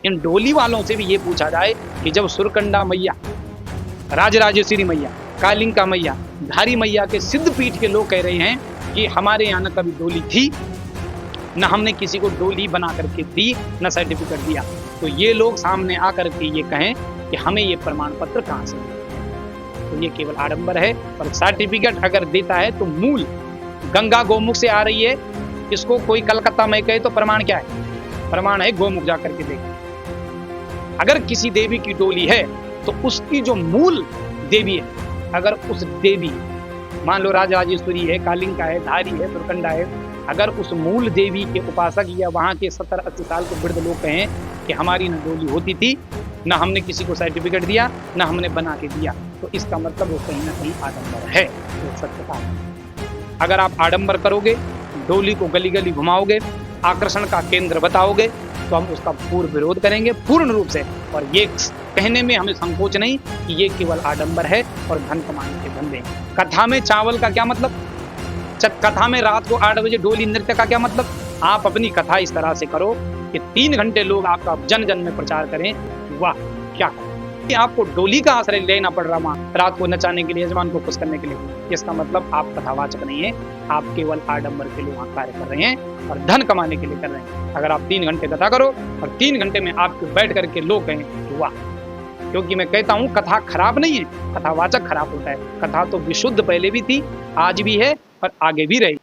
इन डोली वालों से भी ये पूछा जाए कि जब सुरकंडा मैया, राजराजेश्वरी मैया, कालिंका मैया, धारी मैया के सिद्ध पीठ के लोग कह रहे हैं कि हमारे यहाँ न कभी डोली थी, न हमने किसी को डोली बना करके दी, न सर्टिफिकेट दिया, तो ये लोग सामने आकर के ये कहें कि हमें ये प्रमाण पत्र कहाँ से मिला, तो ये केवल आडंबर है। और सर्टिफिकेट अगर देता है तो मूल गंगा गोमुख से आ रही है, इसको कोई कलकत्ता में कहे तो प्रमाण क्या है? प्रमाण है गोमुख जाकर के देखें। अगर किसी देवी की डोली है तो उसकी जो मूल देवी है, अगर उस देवी, मान लो राजराजेश्वरी है, कालिंका है, धारी है, सुरकंडा है, अगर उस मूल देवी के उपासक या वहां के 70-80 साल के वृद्ध लोग कहें कि हमारी न डोली होती थी, न हमने किसी को सर्टिफिकेट दिया, न हमने बना के दिया, तो इसका मतलब वो कहीं ना कहीं आडंबर है। तो सत्यता है। अगर आप आडंबर करोगे, डोली को गली गली घुमाओगे, आकर्षण का केंद्र बताओगे, तो हम उसका पूर्ण विरोध करेंगे पूर्ण रूप से। और ये कहने में हमें संकोच नहीं कि ये केवल आडंबर है और धन कमाने के धंधे। कथा में चावल का क्या मतलब? कथा में रात को 8 बजे डोली नृत्य का क्या मतलब? आप अपनी कथा इस तरह से करो कि 3 घंटे लोग आपका जन जन में प्रचार करें, वाह क्या कि आपको डोली का आश्रय लेना पड़ रहा वहां रात को नचाने के लिए, यजमान को खुश करने के लिए। इसका मतलब आप कथावाचक नहीं है, आप केवल आडंबर के लिए वहां कार्य कर रहे हैं और धन कमाने के लिए कर रहे हैं। अगर आप 3 घंटे कथा करो और 3 घंटे में आपको बैठ करके लोग कहें वाह, क्योंकि मैं कहता हूं कथा खराब नहीं है, कथावाचक खराब होता है। कथा तो विशुद्ध पहले भी थी, आज भी है और आगे भी रहेगी।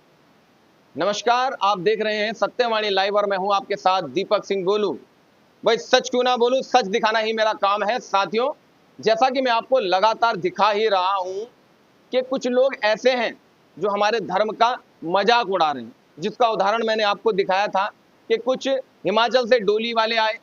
नमस्कार, आप देख रहे हैं सत्यवाणी लाइव और मैं हूं आपके साथ दीपक सिंह गोलू। भाई सच क्यों ना बोलूं, सच दिखाना ही मेरा काम है। साथियों, जैसा कि मैं आपको लगातार दिखा ही रहा हूं कि कुछ लोग ऐसे हैं जो हमारे धर्म का मजाक उड़ा रहे हैं, जिसका उदाहरण मैंने आपको दिखाया था कि कुछ हिमाचल से डोली वाले आए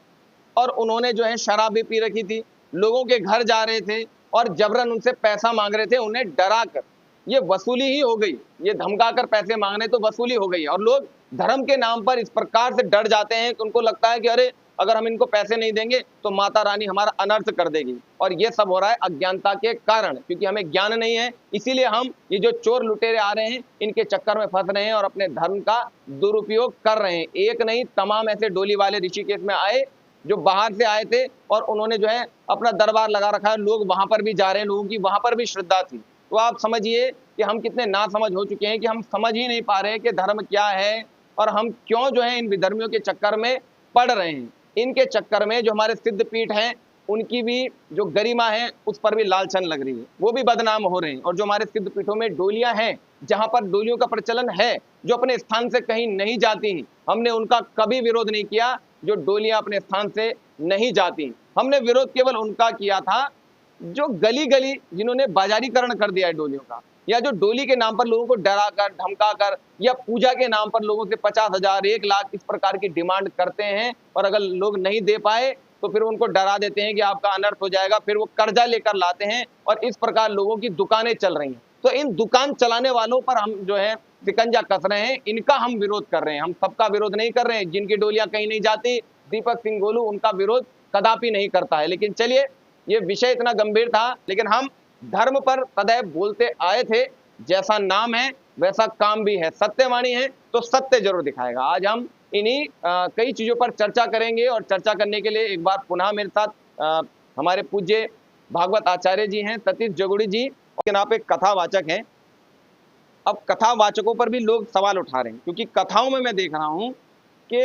और उन्होंने जो है शराब भी पी रखी थी, लोगों के घर जा रहे थे और जबरन उनसे पैसा मांग रहे थे, उन्हें डरा कर। ये वसूली ही हो गई, ये धमका कर पैसे मांगने तो वसूली हो गई। और लोग धर्म के नाम पर इस प्रकार से डर जाते हैं कि उनको लगता है कि अरे अगर हम इनको पैसे नहीं देंगे तो माता रानी हमारा अनर्थ कर देगी। और ये सब हो रहा है अज्ञानता के कारण, क्योंकि हमें ज्ञान नहीं है। इसीलिए हम ये जो चोर लुटेरे आ रहे हैं इनके चक्कर में फंस रहे हैं और अपने धर्म का दुरुपयोग कर रहे हैं। एक नहीं, तमाम ऐसे डोली वाले ऋषिकेश में आए जो बाहर से आए थे और उन्होंने जो है अपना दरबार लगा रखा है, लोग वहां पर भी जा रहे हैं, लोगों की वहां पर भी श्रद्धा थी। तो आप समझिए कि हम कितने नासमझ हो चुके हैं कि हम समझ ही नहीं पा रहे कि धर्म क्या है और हम क्यों जो है इन विधर्मियों के चक्कर में पड़ रहे हैं। इनके चक्कर में जो हमारे सिद्ध पीठ हैं उनकी भी जो गरिमा है उस पर भी लालछन लग रही है, वो भी बदनाम हो रहे हैं। और जो हमारे सिद्ध पीठों में डोलियां हैं, जहां पर डोलियों का प्रचलन है, जो अपने स्थान से कहीं नहीं जाती, हमने उनका कभी विरोध नहीं किया। जो डोलियां अपने स्थान से नहीं जाती, हमने विरोध केवल उनका किया था जो गली गली जिन्होंने बाजारीकरण कर दिया है डोलियों का, या जो डोली के नाम पर लोगों को डरा कर धमका कर या पूजा के नाम पर लोगों से 50,000 1 लाख इस प्रकार की डिमांड करते हैं। और अगर लोग नहीं दे पाए तो फिर उनको डरा देते हैं कि आपका अनर्थ हो जाएगा, फिर वो कर्जा लेकर लाते हैं और इस प्रकार लोगों की दुकानें चल रही हैं। तो इन दुकान चलाने वालों पर हम जो है शिकंजा कस रहे हैं, इनका हम विरोध कर रहे हैं। हम सबका विरोध नहीं कर रहे हैं। जिनकी डोलियां कहीं नहीं जाती, दीपक सिंह गोलू उनका विरोध कदापि नहीं करता है। लेकिन चलिए, ये विषय इतना गंभीर था, लेकिन हम धर्म पर सदैव बोलते आए थे। जैसा नाम है वैसा काम भी है, सत्यवाणी है तो सत्य जरूर दिखाएगा। आज हम इन्हीं कई चीजों पर चर्चा करेंगे और चर्चा करने के लिए एक बार पुनः मेरे साथ हमारे पूज्य भागवत आचार्य जी हैं, सतीश जगुड़ी जी, के नाम पे कथावाचक हैं। अब कथावाचकों पर भी लोग सवाल उठा रहे हैं, क्योंकि कथाओं में मैं देख रहा हूं कि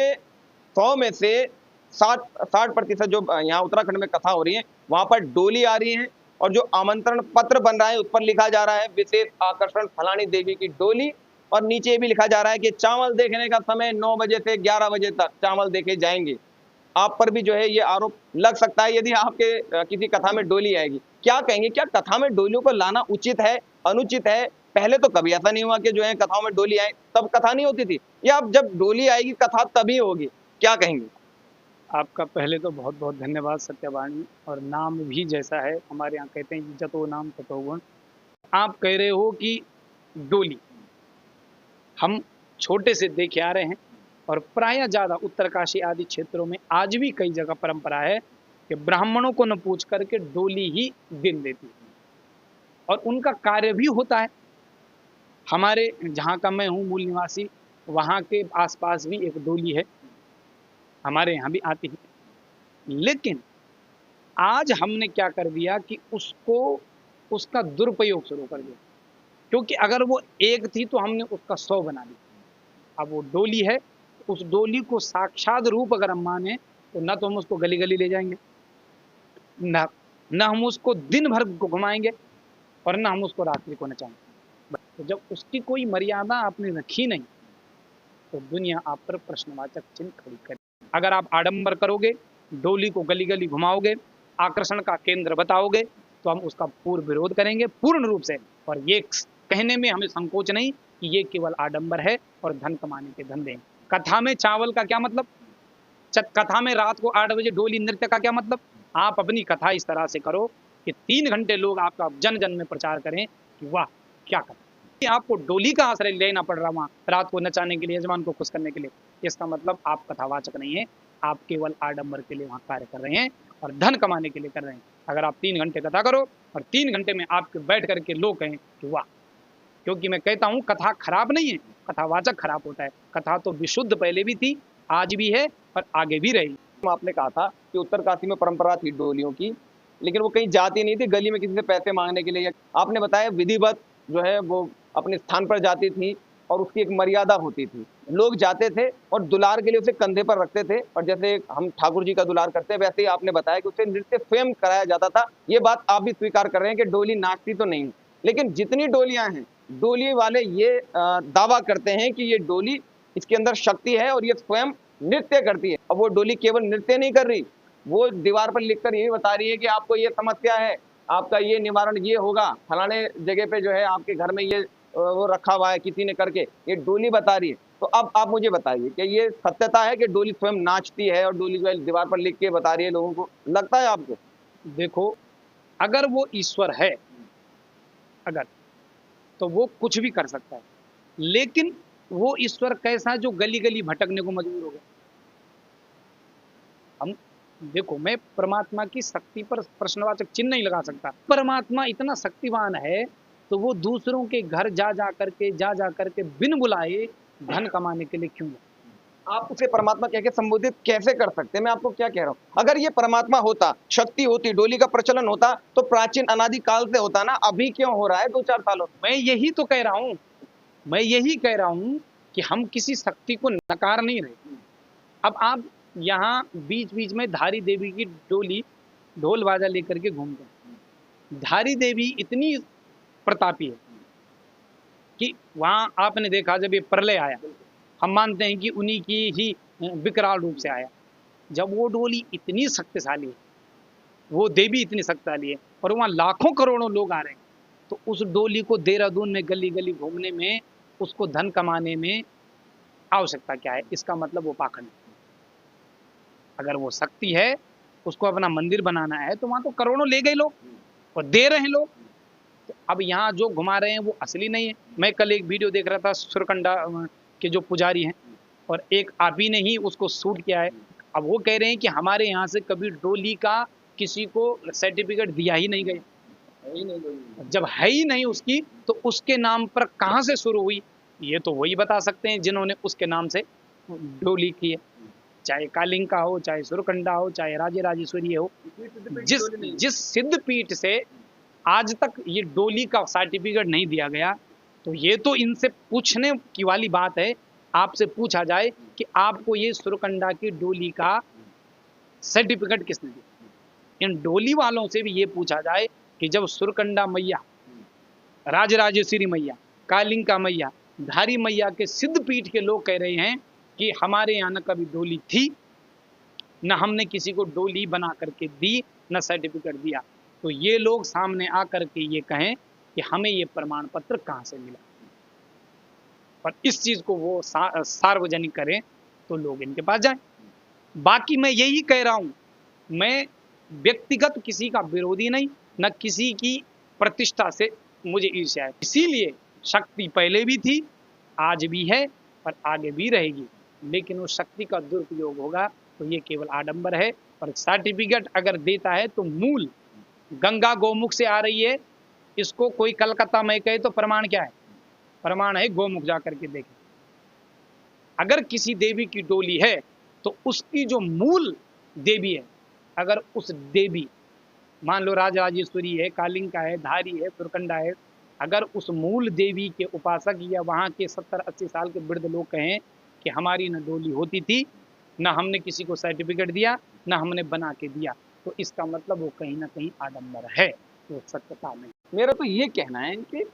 100 में से 60% जो यहाँ उत्तराखंड में कथा हो रही है वहां पर डोली आ रही है और जो आमंत्रण पत्र बन रहा है उस पर लिखा जा रहा है विशेष आकर्षण फलानी देवी की डोली। और नीचे भी लिखा जा रहा है कि चावल देखने का समय 9 बजे से 11 बजे तक चावल देखे जाएंगे। आप पर भी जो है ये आरोप लग सकता है यदि आपके किसी कथा में डोली आएगी। क्या कहेंगे, क्या कथा में डोलियों को लाना उचित है, अनुचित है? पहले तो कभी ऐसा नहीं हुआ कि जो है कथाओं में डोली आए तब कथा नहीं होती थी, या अब जब डोली आएगी कथा तभी होगी? क्या कहेंगे? आपका पहले तो बहुत बहुत धन्यवाद सत्यवाणी। और नाम भी जैसा है, हमारे यहाँ कहते हैं जतो नाम ततो गुण। आप कह रहे हो कि डोली हम छोटे से देखे आ रहे हैं और प्रायः ज़्यादा उत्तरकाशी आदि क्षेत्रों में आज भी कई जगह परंपरा है कि ब्राह्मणों को न पूछ करके डोली ही दिन देती है और उनका कार्य भी होता है। हमारे जहाँ का मैं हूँ मूल निवासी, वहाँ के आसपास भी एक डोली है, हमारे यहाँ भी आती है। लेकिन आज हमने क्या कर दिया कि उसको उसका दुरुपयोग शुरू कर दिया, क्योंकि अगर वो एक थी तो हमने उसका 100 बना दिया। अब वो डोली है, उस डोली को साक्षात रूप अगर हम माने तो न तो हम उसको गली गली ले जाएंगे, न हम उसको दिन भर को घुमाएंगे, और न हम उसको रात्रि को नचाएंगे। तो जब उसकी कोई मर्यादा आपने रखी नहीं तो दुनिया आप पर प्रश्नवाचक चिन्ह खड़ी करे। अगर आप आडंबर करोगे, डोली को गली गली घुमाओगे, आकर्षण का केंद्र बताओगे, तो हम उसका पूर्ण विरोध करेंगे पूर्ण रूप से। और ये कहने में हमें संकोच नहीं कि ये केवल आडंबर है और धन कमाने के धंधे हैं। कथा में चावल का क्या मतलब? कथा में रात को 8 बजे डोली नृत्य का क्या मतलब? आप अपनी कथा इस तरह से करो कि 3 घंटे लोग आपका जन जन में प्रचार करें कि वाह क्या कथा। आपको डोली का आश्रय लेना पड़ रहा वहाँ रात को नचाने के लिए, यजमान को खुश करने के लिए। इसका मतलब आप कथावाचक नहीं है, आप केवल आडंबर के लिए वहाँ कार्य कर रहे हैं और धन कमाने के लिए कर रहे हैं। अगर आप 3 घंटे कथा करो और 3 घंटे में आपके बैठ करके लोग कहें कि वाह, क्योंकि मैं कहता हूँ कथा खराब नहीं है, कथावाचक खराब होता है। कथा तो विशुद्ध पहले भी थी, आज भी है और आगे भी रहेगी। आपने कहा था कि उत्तरकाशी में परंपरा थी डोलियों की, लेकिन वो कहीं जाती नहीं थी गली में किसी से पैसे मांगने के लिए। आपने बताया विधिवत जो है वो अपने स्थान पर जाती थी और उसकी एक मर्यादा होती थी। लोग जाते थे और दुलार के लिए उसे कंधे पर रखते थे, और जैसे हम ठाकुर जी का दुलार करते हैं वैसे ही आपने बताया कि उसे नृत्य स्वयं कराया जाता था। ये बात आप भी स्वीकार कर रहे हैं कि डोली नाचती तो नहीं, लेकिन जितनी डोलियां हैं, डोली वाले ये दावा करते हैं कि ये डोली, इसके अंदर शक्ति है और ये स्वयं नृत्य करती है। अब वो डोली केवल नृत्य नहीं कर रही, वो दीवार पर लिखकर यही बता रही है कि आपको ये समस्या है, आपका ये निवारण ये होगा, फलाने जगह पे जो है आपके घर में ये वो रखा हुआ है किसी ने करके, ये डोली बता रही है। तो अब आप मुझे बताइए कि ये सत्यता है कि डोली स्वयं नाचती है और डोली जो है दीवार पर लिख के बता रही है लोगों को, लगता है आपको? देखो, अगर वो ईश्वर है, अगर, तो वो कुछ भी कर सकता है, लेकिन वो ईश्वर कैसा जो गली गली भटकने को मजबूर हो गया? हम देखो, मैं परमात्मा की शक्ति पर प्रश्नवाचक चिन्ह नहीं लगा सकता। परमात्मा इतना शक्तिवान है तो वो दूसरों के घर जा जा करके बिन बुलाए धन कमाने के लिए क्यों? आप उसे परमात्मा कह के संबोधित कैसे कर सकते हैं? मैं आपको क्या कह रहा हूँ, अगर ये परमात्मा होता, शक्ति होती, डोली का प्रचलन होता तो प्राचीन अनादि काल से होता ना, अभी क्यों हो रहा है 2-4 सालों? मैं यही तो कह रहा हूँ, मैं यही कह रहा हूँ कि हम किसी शक्ति को नकार नहीं रहे। अब आप यहाँ बीच बीच में धारी देवी की डोली ढोल बाजा लेकर के घूमते हैं। धारी देवी इतनी प्रतापी है कि वहाँ आपने देखा जब ये प्रलय आया, हम मानते हैं कि उन्हीं की ही विकराल रूप से आया। जब वो डोली इतनी शक्तिशाली है, वो देवी इतनी शक्तिशाली है और वहाँ लाखों करोड़ों लोग आ रहे हैं, तो उस डोली को देहरादून में गली गली घूमने में, उसको धन कमाने में आवश्यकता क्या है? इसका मतलब वो पाखंड है। अगर वो शक्ति है, उसको अपना मंदिर बनाना है, तो वहाँ तो करोड़ों ले गए लोग और दे रहे हैं लोग। तो अब यहाँ जो घुमा रहे हैं वो असली नहीं है। मैं कल एक वीडियो देख रहा था, सुरकंडा के जो पुजारी हैं, और एक आप ही ने ही उसको शूट किया है। अब वो कह रहे हैं कि हमारे यहाँ से कभी डोली का किसी को सर्टिफिकेट दिया ही नहीं गया। जब है ही नहीं उसकी, तो उसके नाम पर कहाँ से शुरू हुई? ये तो वही बता सकते हैं जिन्होंने उसके नाम से डोली की है, चाहे कालिंका हो, चाहे सुरकंडा हो, चाहे राजे राजेश्वरी हो। जिस सिद्ध पीठ से आज तक ये डोली का सर्टिफिकेट नहीं दिया गया, तो ये तो इनसे पूछने की वाली बात है। आपसे पूछा जाए कि आपको ये सुरकंडा की डोली का सर्टिफिकेट किसने दिया? इन डोली वालों से भी ये पूछा जाए कि जब सुरकंडा मैया, राजराजेश्वरी मैया, कालिंका मैया, धारी मैया के सिद्ध पीठ के लोग कह रहे हैं कि हमारे यहाँ न कभी डोली थी, न हमने किसी को डोली बना करके दी, न सर्टिफिकेट दिया, तो ये लोग सामने आकर के ये कहें कि हमें ये प्रमाण पत्र कहाँ से मिला, और इस चीज को वो सार्वजनिक करें तो लोग इनके पास जाएं। बाकी मैं यही कह रहा हूं, मैं व्यक्तिगत किसी का विरोधी नहीं, न किसी की प्रतिष्ठा से मुझे ईर्ष्या है। इसीलिए शक्ति पहले भी थी, आज भी है और आगे भी रहेगी, लेकिन उस शक्ति का दुरुपयोग होगा तो ये केवल आडंबर है। और सर्टिफिकेट अगर देता है तो मूल गंगा गौमुख से आ रही है। इसको कोई कलकत्ता में कहे तो प्रमाण क्या है? प्रमाण है गौमुख जाकर के देखें। अगर किसी देवी की डोली है तो उसकी जो मूल देवी है अगर उस देवी, मान लो राजराजेश्वरी है, कालिंका है, धारी है, सुरकंडा है, अगर उस मूल देवी के उपासक या वहाँ के 70-80 साल के वृद्ध लोग कहें कि हमारी न डोली होती थी, न हमने किसी को सर्टिफिकेट दिया, न हमने बना के दिया, तो इसका मतलब वो कहीं ना कहीं आडंबर है, वो सत्यता नहीं। मेरा तो ये कहना है कि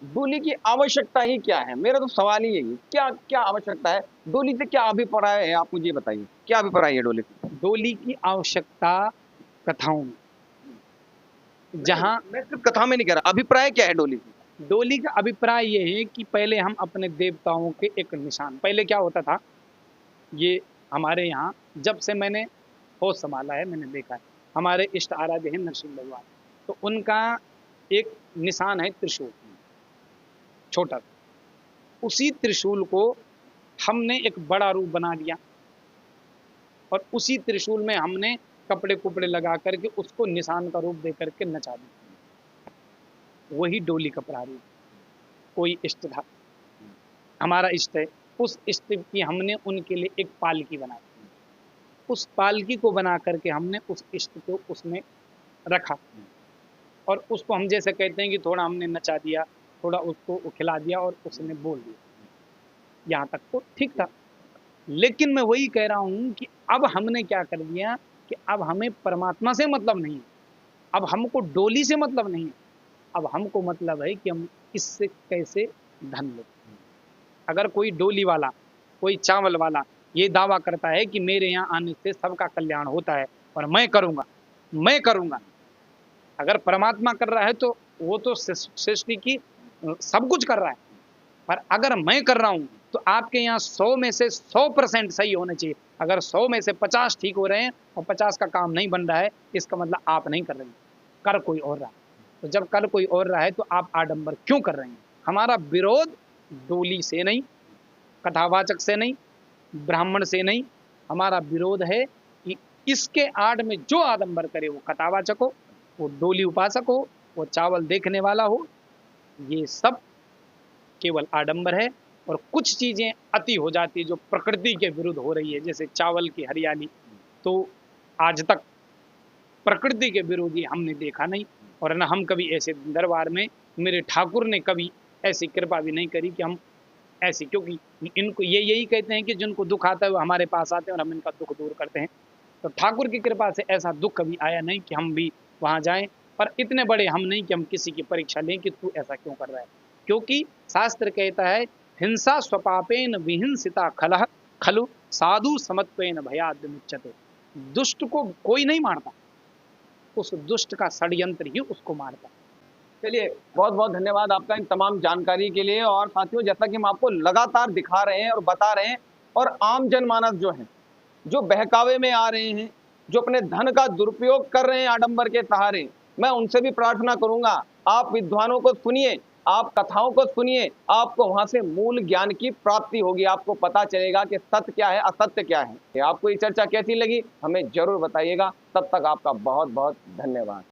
डोली की आवश्यकता ही क्या है। मेरा तो सवाल ही यही, क्या क्या आवश्यकता है डोली से, क्या अभिप्राय है, आप मुझे बताइए, क्या अभिप्राय है डोली से? डोली की आवश्यकता कथाओं में, जहाँ मैं सिर्फ कथा में नहीं कह रहा, अभिप्राय क्या है डोली से? डोली का अभिप्राय ये है कि पहले हम अपने देवताओं के एक निशान, पहले क्या होता था, ये हमारे यहाँ जब से मैंने होश संभाला है मैंने देखा है, हमारे इष्ट आराध्य हैं नरसिंह भगवान, तो उनका एक निशान है त्रिशूल, छोटा, उसी त्रिशूल को हमने एक बड़ा रूप बना दिया और उसी त्रिशूल में हमने कपड़े कुपड़े लगा करके उसको निशान का रूप दे करके नचा दिया, वही डोली का प्रारूप। कोई इष्ट था, हमारा इष्ट है, उस इष्ट की हमने उनके लिए एक पालकी बनाई, उस पालकी को बना करके हमने उस इष्ट को उसमें रखा और उसको हम जैसे कहते हैं कि थोड़ा हमने नचा दिया, थोड़ा उसको खिला दिया और उसने बोल दिया, यहाँ तक तो ठीक था। लेकिन मैं वही कह रहा हूँ कि अब हमने क्या कर दिया कि अब हमें परमात्मा से मतलब नहीं है, अब हमको डोली से मतलब नहीं है, अब हमको मतलब है कि हम इससे कैसे धन लें। अगर कोई डोली वाला, कोई चावल वाला ये दावा करता है कि मेरे यहाँ आने से सबका कल्याण होता है और मैं करूँगा, अगर परमात्मा कर रहा है तो वो तो सृष्टि की सब कुछ कर रहा है, पर अगर मैं कर रहा हूँ तो आपके यहाँ 100 में से 100% सही होना चाहिए। अगर 100 में से 50 ठीक हो रहे हैं और 50 का काम नहीं बन रहा है, इसका मतलब आप नहीं कर रहे हैं, कर कोई और रहा है। तो जब कर कोई और रहा है तो आप आडंबर क्यों कर रहे हैं? हमारा विरोध डोली से नहीं, कथावाचक से नहीं, ब्राह्मण से नहीं, हमारा विरोध है कि इसके आड़ में जो आडंबर करे, वो कथावाचक हो, वो डोली उपासक हो, वो चावल देखने वाला हो, ये सब केवल आडंबर है। और कुछ चीज़ें अति हो जाती है जो प्रकृति के विरुद्ध हो रही है, जैसे चावल की हरियाली, तो आज तक प्रकृति के विरोधी हमने देखा नहीं, और न हम कभी ऐसे दरबार में, मेरे ठाकुर ने कभी ऐसी कृपा भी नहीं करी कि हम ऐसी, क्योंकि इनको ये यही कहते हैं कि जिनको दुख आता है वो हमारे पास आते हैं और हम इनका दुख दूर करते हैं। तो ठाकुर की कृपा से ऐसा दुख कभी आया नहीं कि हम भी वहाँ जाएं, पर इतने बड़े हम नहीं कि हम किसी की परीक्षा लें कि तू ऐसा क्यों कर रहा है, क्योंकि शास्त्र कहता है हिंसा स्वपापेन विहिंसिता खलह खलु साधु समत्वेन भयाद विमुच्यते। दुष्ट को कोई नहीं मारता, उस दुष्ट का षड्यंत्र ही उसको मारता। चलिए, बहुत बहुत धन्यवाद आपका इन तमाम जानकारी के लिए। और साथियों, जैसा कि हम आपको लगातार दिखा रहे हैं और बता रहे हैं, और आम जनमानस जो है, जो बहकावे में आ रहे हैं, जो अपने धन का दुरुपयोग कर रहे हैं आडंबर के सहारे, मैं उनसे भी प्रार्थना करूंगा, आप विद्वानों को सुनिए, आप कथाओं को सुनिए, आपको वहां से मूल ज्ञान की प्राप्ति होगी, आपको पता चलेगा कि सत्य क्या है, असत्य क्या है। आपको ये चर्चा कैसी लगी हमें जरूर बताइएगा। तब तक आपका बहुत बहुत धन्यवाद।